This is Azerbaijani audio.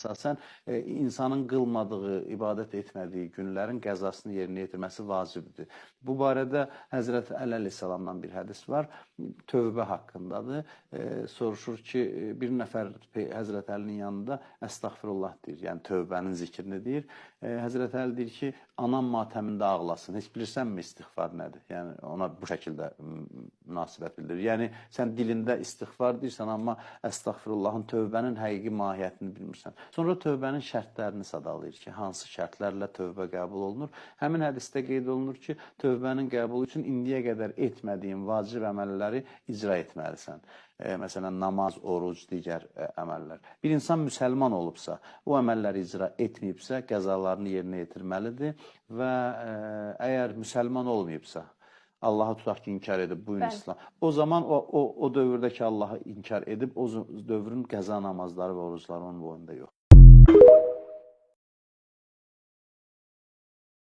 əsasən insanın qılmadığı, ibadət etmədiyi günlərin qəzasını yerinə yetirməsi vacibdir. Bu barədə Həzrəti Əli əleyhissalamdan bir hədis var, tövbə haqqındadır. Soruşur ki, bir nəfər Həzrəti Əlinin yanında əstəğfirullah deyir, yəni tövbənin zikrini deyir. Həzrəti Əli deyir ki, anam matəmində ağlasın, heç bilirsənmi istiğfar nədir? Yəni ona bu şəkildə münasibət bildirir. Yəni sən dilində istiğfar deyirsən, amma əstəğfirullahın, tövbənin həqiqi mahiyyətini bilmirsən. Sonra tövbənin şərtlərini sadalayır ki, hansı şərtlərlə tövbə qəbul olunur. Həmin hədisdə qeyd olunur ki, tövbənin qəbulu üçün indiyə qədər etmədiyin vacib əməlləri icra etməlisən. Məsələn, namaz, oruc, digər əməllər. Bir insan müsəlman olubsa, o əməlləri icra etməyibsə, qəzalarını yerinə yetirməlidir və əgər müsəlman olmayıbsa, Allahı tutaq ki, inkar edib, bugün İslam. O zaman o dövrdə ki, Allahı inkar edib, o dövrün qəza namazları və orucları onun boyunda yox.